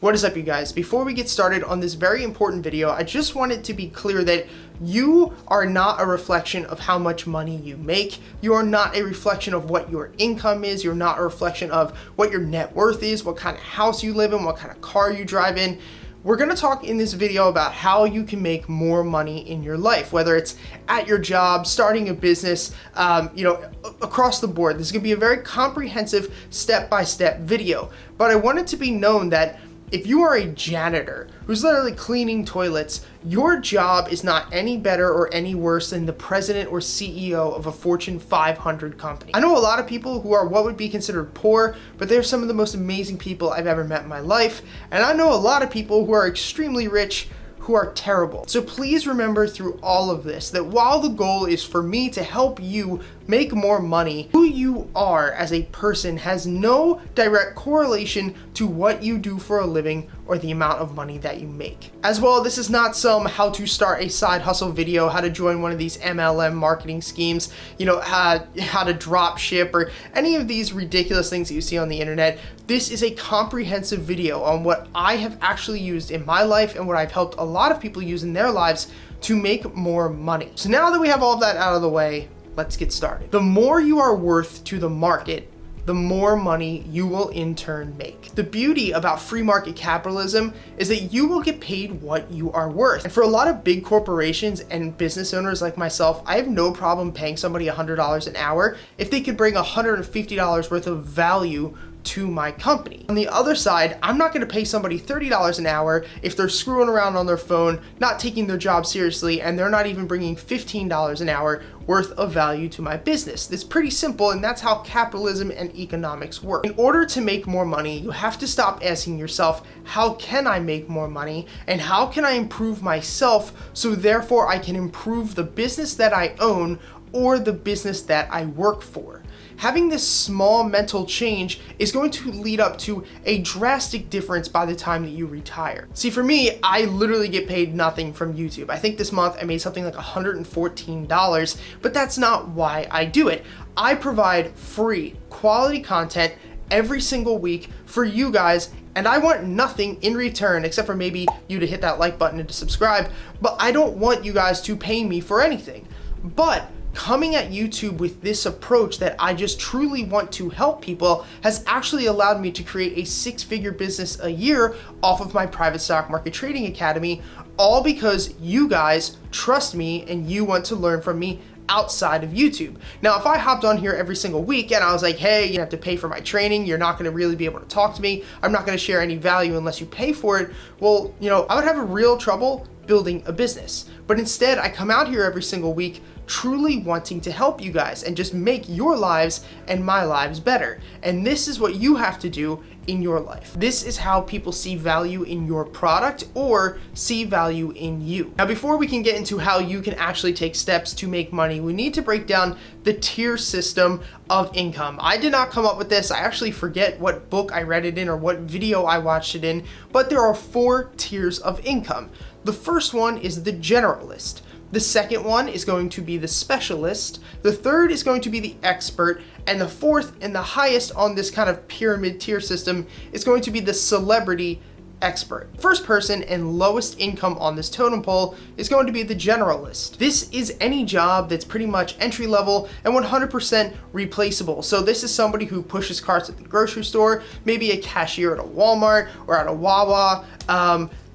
What is up, you guys? Before we get started on this very important video, I just wanted to be clear that you are not a reflection of how much money you make. You are not a reflection of what your income is. You're not a reflection of what your net worth is, what kind of house you live in, what kind of car you drive in. We're gonna talk in this video about how you can make more money in your life, whether it's at your job, starting a business, across the board. This is gonna be a very comprehensive step-by-step video. But I want it to be known that if you are a janitor who's literally cleaning toilets, your job is not any better or any worse than the president or CEO of a Fortune 500 company. I know a lot of people who are what would be considered poor, but they're some of the most amazing people I've ever met in my life. And I know a lot of people who are extremely rich who are terrible. So please remember through all of this that while the goal is for me to help you make more money, who you are as a person has no direct correlation to what you do for a living or the amount of money that you make. As well, this is not some how to start a side hustle video, how to join one of these MLM marketing schemes, how to drop ship or any of these ridiculous things that you see on the internet. This is a comprehensive video on what I have actually used in my life and what I've helped a lot of people use in their lives to make more money. So now that we have all of that out of the way, let's get started. The more you are worth to the market, the more money you will in turn make. The beauty about free market capitalism is that you will get paid what you are worth. And for a lot of big corporations and business owners like myself, I have no problem paying somebody $100 an hour if they could bring $150 worth of value to my company. On the other side, I'm not going to pay somebody $30 an hour if they're screwing around on their phone, not taking their job seriously, and they're not even bringing $15 an hour worth of value to my business. It's pretty simple, and that's how capitalism and economics work. In order to make more money, you have to stop asking yourself, how can I make more money? And how can I improve myself so therefore I can improve the business that I own or the business that I work for? Having this small mental change is going to lead up to a drastic difference by the time that you retire. See, for me, I literally get paid nothing from YouTube. I think this month I made something like $114, but that's not why I do it. I provide free quality content every single week for you guys, and I want nothing in return except for maybe you to hit that like button and to subscribe, but I don't want you guys to pay me for anything. But coming at YouTube with this approach that I just truly want to help people has actually allowed me to create a six-figure business a year off of my private stock market trading academy, all because you guys trust me and you want to learn from me outside of YouTube. Now, if I hopped on here every single week and I was like, hey, you have to pay for my training, you're not gonna really be able to talk to me, I'm not gonna share any value unless you pay for it, well, I would have a real trouble building a business. But instead, I come out here every single week truly wanting to help you guys and just make your lives and my lives better. And this is what you have to do in your life. This is how people see value in your product or see value in you. Now, before we can get into how you can actually take steps to make money, we need to break down the tier system of income. I did not come up with this. I actually forget what book I read it in or what video I watched it in, but there are 4 tiers of income. The first one is the generalist. The second one is going to be the specialist. The third is going to be the expert. And the fourth and the highest on this kind of pyramid tier system is going to be the celebrity expert. First person and lowest income on this totem pole is going to be the generalist. This is any job that's pretty much entry level and 100% replaceable. So this is somebody who pushes carts at the grocery store, maybe a cashier at a Walmart or at a Wawa.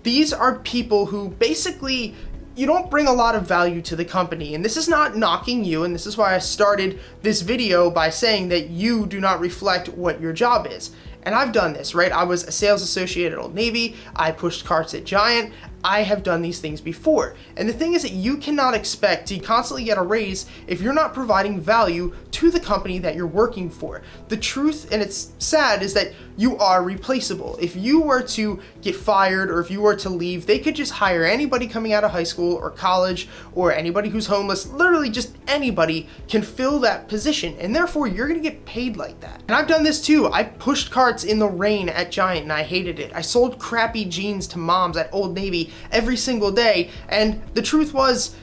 These are people who basically you don't bring a lot of value to the company. And this is not knocking you, and this is why I started this video by saying that you do not reflect what your job is. And I've done this, right? I was a sales associate at Old Navy. I pushed carts at Giant. I have done these things before. And the thing is that you cannot expect to constantly get a raise if you're not providing value to the company that you're working for. The truth, and it's sad, is that you are replaceable. If you were to get fired or if you were to leave, they could just hire anybody coming out of high school or college or anybody who's homeless. Literally just anybody can fill that position, and therefore you're gonna get paid like that. And I've done this too. I pushed carts in the rain at Giant and I hated it. I sold crappy jeans to moms at Old Navy every single day, and the truth was,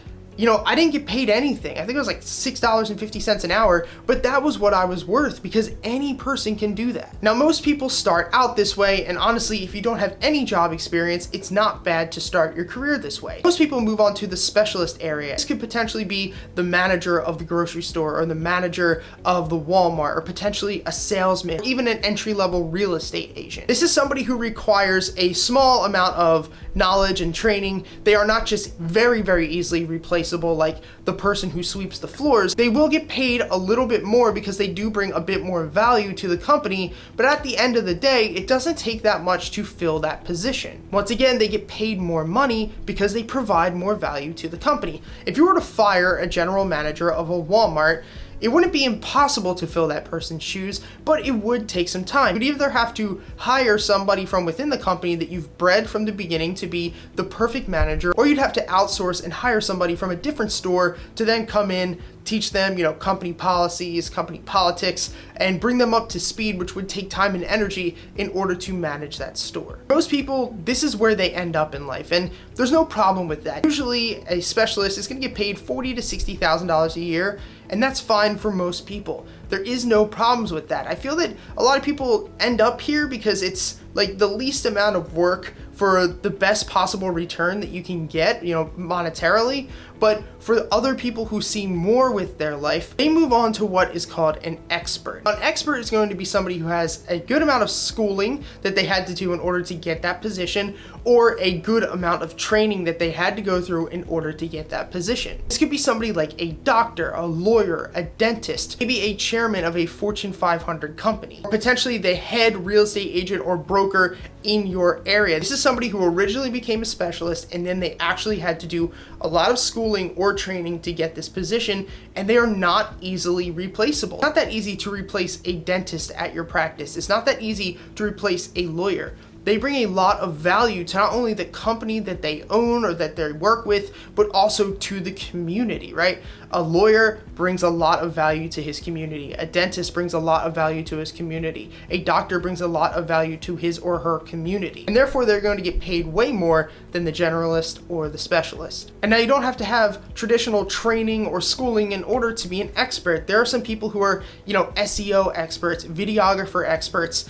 I didn't get paid anything. I think it was like $6.50 an hour, but that was what I was worth because any person can do that. Now, most people start out this way, and honestly, if you don't have any job experience, it's not bad to start your career this way. Most people move on to the specialist area. This could potentially be the manager of the grocery store or the manager of the Walmart or potentially a salesman, or even an entry-level real estate agent. This is somebody who requires a small amount of knowledge and training. They are not just very, very easily replaceable like the person who sweeps the floors. They will get paid a little bit more because they do bring a bit more value to the company, but at the end of the day, it doesn't take that much to fill that position. Once again, they get paid more money because they provide more value to the company. If you were to fire a general manager of a Walmart, it wouldn't be impossible to fill that person's shoes, but it would take some time. You'd either have to hire somebody from within the company that you've bred from the beginning to be the perfect manager, or you'd have to outsource and hire somebody from a different store to then come in, teach them, company policies, company politics, and bring them up to speed, which would take time and energy in order to manage that store. Most people, this is where they end up in life, and there's no problem with that. Usually, a specialist is going to get paid $40,000 to $60,000 a year, and that's fine for most people. There is no problems with that. I feel that a lot of people end up here because it's like the least amount of work for the best possible return that you can get, monetarily. But for other people who see more with their life, they move on to what is called an expert. An expert is going to be somebody who has a good amount of schooling that they had to do in order to get that position, or a good amount of training that they had to go through in order to get that position. This could be somebody like a doctor, a lawyer, a dentist, maybe a chairman of a Fortune 500 company, or potentially the head real estate agent or broker in your area. This is somebody who originally became a specialist and then they actually had to do a lot of schooling or training to get this position, and they are not easily replaceable. It's not that easy to replace a dentist at your practice. It's not that easy to replace a lawyer. They bring a lot of value to not only the company that they own or that they work with, but also to the community, right? A lawyer brings a lot of value to his community. A dentist brings a lot of value to his community. A doctor brings a lot of value to his or her community. And therefore, they're going to get paid way more than the generalist or the specialist. And now you don't have to have traditional training or schooling in order to be an expert. There are some people who are, SEO experts, videographer experts,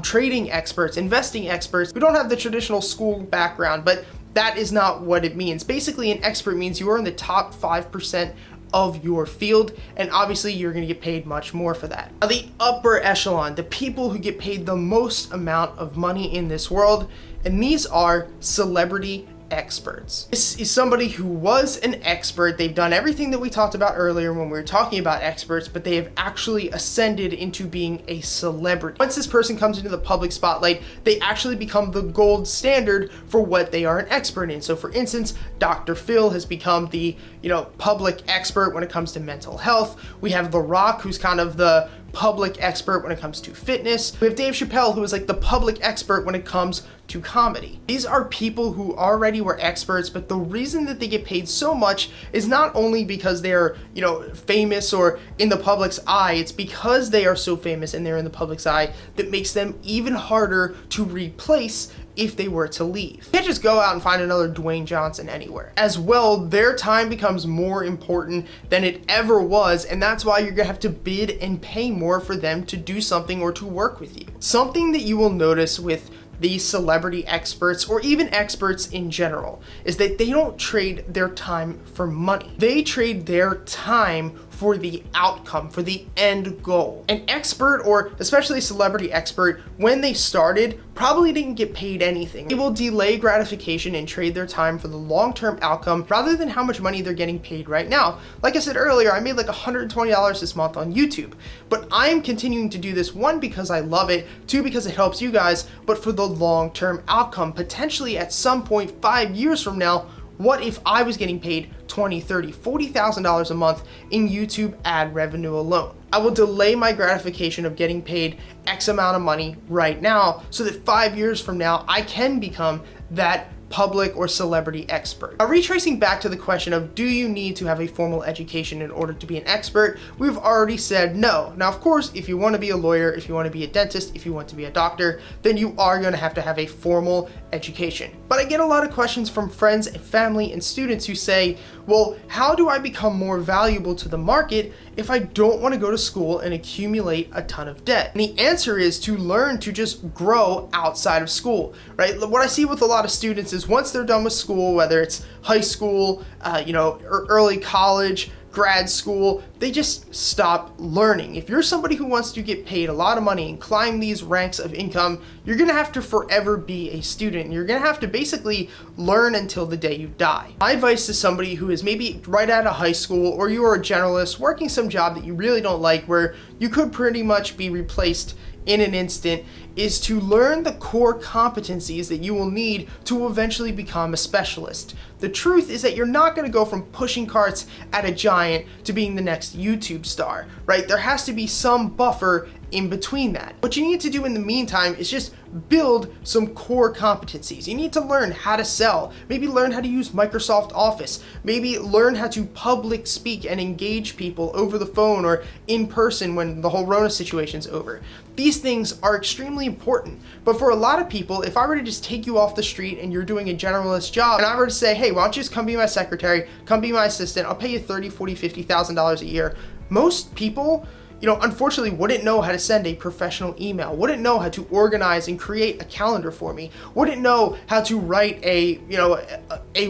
trading experts, investing experts who don't have the traditional school background, but that is not what it means. Basically, an expert means you are in the top 5% of your field, and obviously you're going to get paid much more for that. Now, the upper echelon, the people who get paid the most amount of money in this world, and these are celebrity experts. This is somebody who was an expert. They've done everything that we talked about earlier when we were talking about experts, but they have actually ascended into being a celebrity. Once this person comes into the public spotlight, they actually become the gold standard for what they are an expert in. So for instance, Dr. Phil has become the, public expert when it comes to mental health. We have The Rock, who's kind of the public expert when it comes to fitness. We have Dave Chappelle, who is like the public expert when it comes to comedy. These are people who already were experts, but the reason that they get paid so much is not only because they're, famous or in the public's eye, it's because they are so famous and they're in the public's eye that makes them even harder to replace if they were to leave. You can't just go out and find another Dwayne Johnson anywhere. As well, their time becomes more important than it ever was, and that's why you're gonna have to bid and pay more for them to do something or to work with you. Something that you will notice with these celebrity experts, or even experts in general, is that they don't trade their time for money. They trade their time for the outcome, for the end goal. An expert, or especially a celebrity expert, when they started, probably didn't get paid anything. They will delay gratification and trade their time for the long-term outcome rather than how much money they're getting paid right now. Like I said earlier, I made like $120 this month on YouTube, but I'm continuing to do this, one, because I love it, two, because it helps you guys, but for the long-term outcome. Potentially at some point 5 years from now, what if I was getting paid $20,000, $30,000, $40,000 a month in YouTube ad revenue alone? I will delay my gratification of getting paid X amount of money right now so that 5 years from now I can become that public or celebrity expert. Now, retracing back to the question of do you need to have a formal education in order to be an expert, we've already said no. Now, of course, if you want to be a lawyer, if you want to be a dentist, if you want to be a doctor, then you are going to have a formal education. But I get a lot of questions from friends and family and students who say, well, how do I become more valuable to the market if I don't want to go to school and accumulate a ton of debt? And the answer is to learn to just grow outside of school, right? What I see with a lot of students is once they're done with school, whether it's high school, or early college, grad school, they just stop learning. If you're somebody who wants to get paid a lot of money and climb these ranks of income, you're gonna have to forever be a student. You're gonna have to basically learn until the day you die. My advice to somebody who is maybe right out of high school, or you are a generalist working some job that you really don't like, where you could pretty much be replaced in an instant, is to learn the core competencies that you will need to eventually become a specialist. The truth is that you're not going to go from pushing carts at a giant to being the next YouTube star, right? There has to be some buffer in between that. What you need to do in the meantime is just build some core competencies. You need to learn how to sell, maybe learn how to use Microsoft Office, maybe learn how to public speak and engage people over the phone or in person when the whole Rona situation's over. These things are extremely important, but for a lot of people, if I were to just take you off the street and you're doing a generalist job, and I were to say, hey, why don't you just come be my secretary, come be my assistant, I'll pay you $30,000, $40,000, $50,000 a year, most people, unfortunately wouldn't know how to send a professional email, wouldn't know how to organize and create a calendar for me, wouldn't know how to write a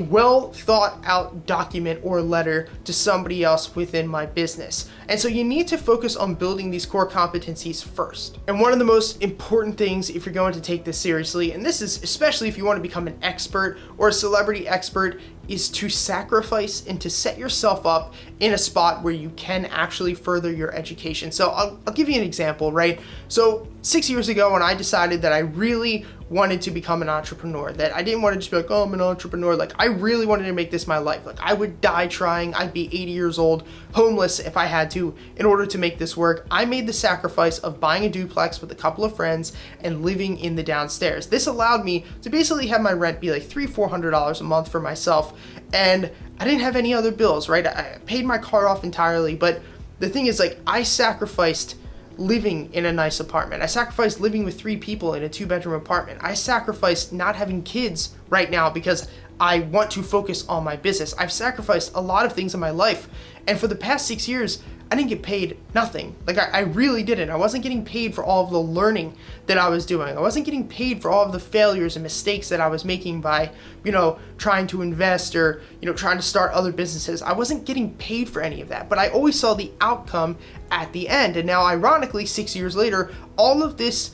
well thought out document or letter to somebody else within my business. And so you need to focus on building these core competencies first. And one of the most important things if you're going to take this seriously, and this is especially if you want to become an expert or a celebrity expert, is to sacrifice and to set yourself up in a spot where you can actually further your education. So I'll give you an example, right? So 6 years ago when I decided that I really wanted to become an entrepreneur, that I didn't want to just be like, oh, I'm an entrepreneur. Like I really wanted to make this my life. Like I would die trying. I'd be 80 years old, homeless if I had to, in order to make this work. I made the sacrifice of buying a duplex with a couple of friends and living in the downstairs. This allowed me to basically have my rent be like $300-$400 a month for myself. And I didn't have any other bills, right? I paid my car off entirely. But the thing is, like, I sacrificed living in a nice apartment. I sacrificed living with 3 people in a 2-bedroom apartment. I sacrificed not having kids right now because I want to focus on my business. I've sacrificed a lot of things in my life. And for the past 6 years, I didn't get paid nothing. Like I really didn't. I wasn't getting paid for all of the learning that I was doing. I wasn't getting paid for all of the failures and mistakes that I was making by, trying to invest or, trying to start other businesses. I wasn't getting paid for any of that, but I always saw the outcome at the end. And now ironically, 6 years later, all of this,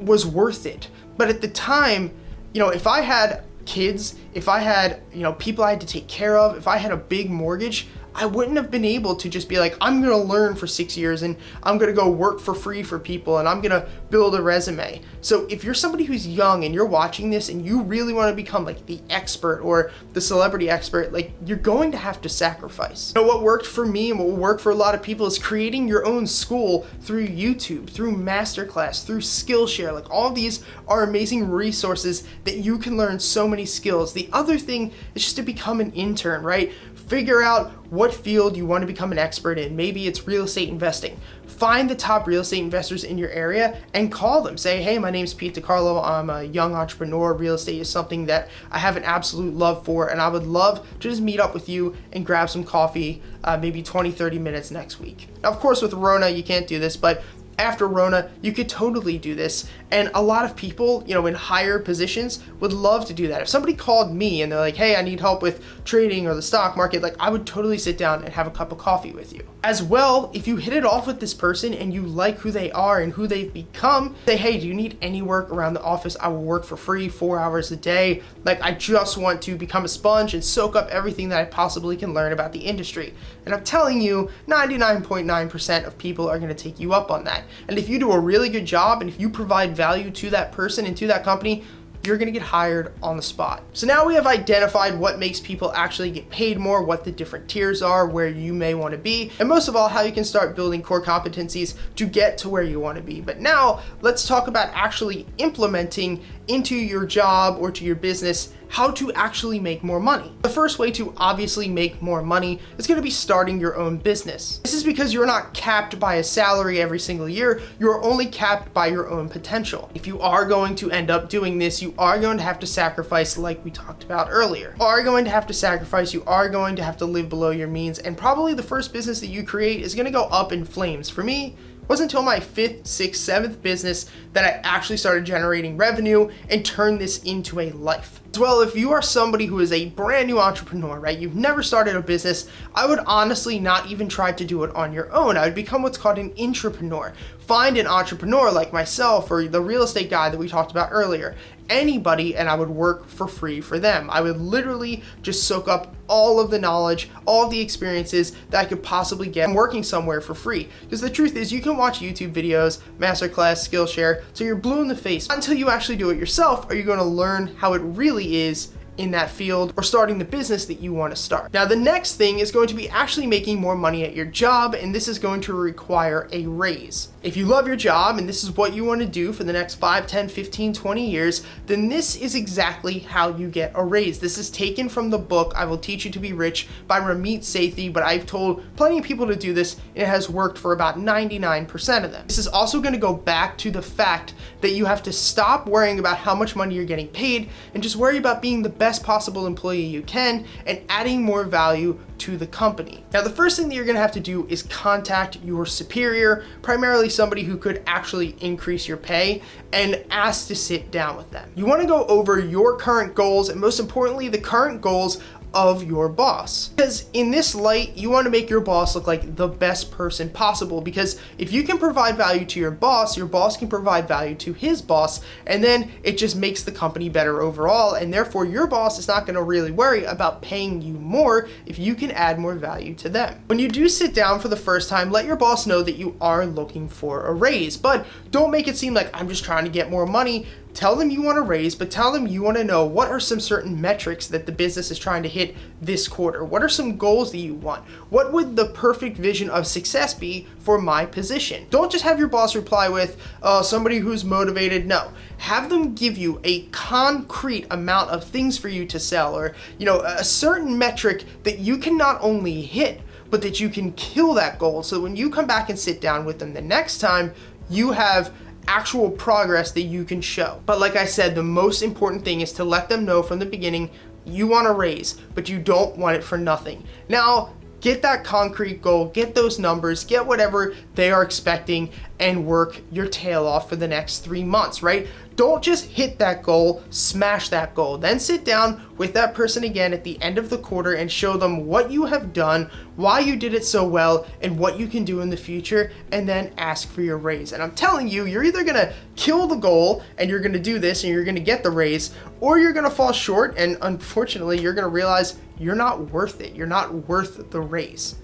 was worth it. But at the time, if I had kids, if I had, people I had to take care of, if I had a big mortgage, I wouldn't have been able to just be like, I'm gonna learn for 6 years and I'm gonna go work for free for people and I'm gonna build a resume. So if you're somebody who's young and you're watching this and you really wanna become like the expert or the celebrity expert, like you're going to have to sacrifice. What worked for me and what will work for a lot of people is creating your own school through YouTube, through Masterclass, through Skillshare. Like all of these are amazing resources that you can learn so many skills. The other thing is just to become an intern, right? Figure out what field you want to become an expert in. Maybe it's real estate investing. Find the top real estate investors in your area and call them. Say, hey, my name's Pete DiCarlo. I'm a young entrepreneur. Real estate is something that I have an absolute love for, and I would love to just meet up with you and grab some coffee, maybe 20-30 minutes next week. Now, of course, with Rona, you can't do this, but after Rona, you could totally do this. And a lot of people, in higher positions would love to do that. If somebody called me and they're like, hey, I need help with trading or the stock market, like I would totally sit down and have a cup of coffee with you. As well, if you hit it off with this person and you like who they are and who they've become, say, hey, do you need any work around the office? I will work for free 4 hours a day. Like I just want to become a sponge and soak up everything that I possibly can learn about the industry. And I'm telling you, 99.9% of people are going to take you up on that. And if you do a really good job and if you provide value to that person and to that company, you're gonna get hired on the spot. So now we have identified what makes people actually get paid more, what the different tiers are, where you may wanna be, and most of all, how you can start building core competencies to get to where you wanna be. But now let's talk about actually implementing into your job or to your business how to actually make more money. The first way to obviously make more money is going to be starting your own business. This is because you're not capped by a salary every single year, you're only capped by your own potential. If you are going to end up doing this, you are going to have to sacrifice, like we talked about earlier. You are going to have to sacrifice, you are going to have to live below your means, and probably the first business that you create is going to go up in flames. For me, it wasn't until my 5th, 6th, 7th business that I actually started generating revenue and turned this into a life. As well, if you are somebody who is a brand new entrepreneur, right? You've never started a business, I would honestly not even try to do it on your own. I would become what's called an intrapreneur. Find an entrepreneur like myself or the real estate guy that we talked about earlier. Anybody, and I would work for free for them. I would literally just soak up all of the knowledge, all of the experiences that I could possibly get working somewhere for free. Because the truth is, you can watch YouTube videos, masterclass, Skillshare, so you're blue in the face. Until you actually do it yourself, are you going to learn how it really is in that field or starting the business that you want to start. Now, the next thing is going to be actually making more money at your job, and this is going to require a raise. If you love your job and this is what you want to do for the next 5, 10, 15, 20 years, then this is exactly how you get a raise. This is taken from the book, I Will Teach You to Be Rich by Ramit Sethi, but I've told plenty of people to do this, and it has worked for about 99% of them. This is also going to go back to the fact that you have to stop worrying about how much money you're getting paid and just worry about being the best possible employee you can and adding more value to the company. Now, the first thing that you're going to have to do is contact your superior, primarily somebody who could actually increase your pay, and ask to sit down with them. You want to go over your current goals and, most importantly, the current goals of your boss. Because in this light, you want to make your boss look like the best person possible, because if you can provide value to your boss can provide value to his boss, and then it just makes the company better overall, and therefore your boss is not going to really worry about paying you more if you can add more value to them. When you do sit down for the first time, let your boss know that you are looking for a raise, but don't make it seem like I'm just trying to get more money. Tell them you want to raise, but tell them you want to know what are some certain metrics that the business is trying to hit this quarter. What are some goals that you want? What would the perfect vision of success be for my position? Don't just have your boss reply with somebody who's motivated. No, have them give you a concrete amount of things for you to sell, or a certain metric that you can not only hit, but that you can kill that goal. So when you come back and sit down with them the next time, you have actual progress that you can show. But like I said, the most important thing is to let them know from the beginning you want a raise, but you don't want it for nothing. Now, get that concrete goal, get those numbers, get whatever they are expecting, and work your tail off for the next 3 months, right? Don't just hit that goal, smash that goal. Then sit down with that person again at the end of the quarter and show them what you have done, why you did it so well, and what you can do in the future, and then ask for your raise. And I'm telling you, you're either gonna kill the goal and you're gonna do this and you're gonna get the raise, or you're gonna fall short and unfortunately you're gonna realize you're not worth it. You're not worth the raise.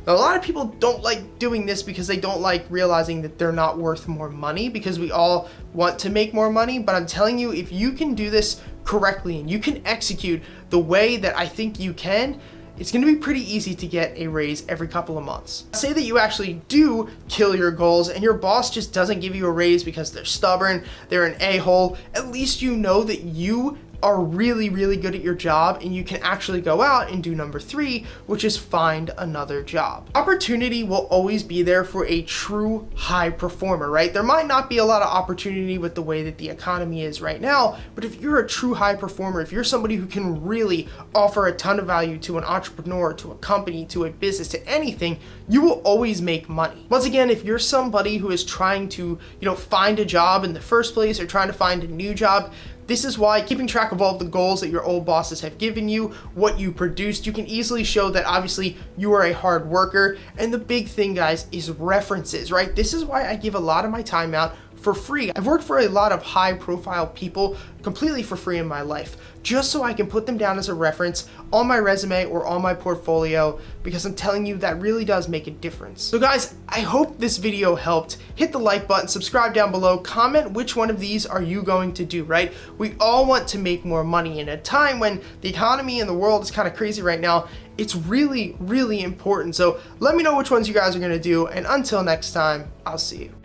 Now, a lot of people don't like doing this because they don't like realizing that they're not worth more money, because we all want to make more money. But I'm telling you, if you can do this correctly and you can execute the way that I think you can, it's going to be pretty easy to get a raise every couple of months. Say that you actually do kill your goals and your boss just doesn't give you a raise because they're stubborn, they're an a-hole. At least you know that you are really, really good at your job, and you can actually go out and do number 3, which is find another job. Opportunity will always be there for a true high performer, right? There might not be a lot of opportunity with the way that the economy is right now, but if you're a true high performer, if you're somebody who can really offer a ton of value to an entrepreneur, to a company, to a business, to anything, you will always make money. Once again, if you're somebody who is trying to, find a job in the first place, or trying to find a new job, this is why keeping track of all of the goals that your old bosses have given you, what you produced, you can easily show that obviously you are a hard worker. And the big thing, guys, is references, right? This is why I give a lot of my time out for free. I've worked for a lot of high profile people completely for free in my life, just so I can put them down as a reference on my resume or on my portfolio, because I'm telling you, that really does make a difference. So guys, I hope this video helped. Hit the like button, subscribe down below, comment which one of these are you going to do, right? We all want to make more money in a time when the economy and the world is kind of crazy right now. It's really, really important. So let me know which ones you guys are gonna do, and until next time, I'll see you.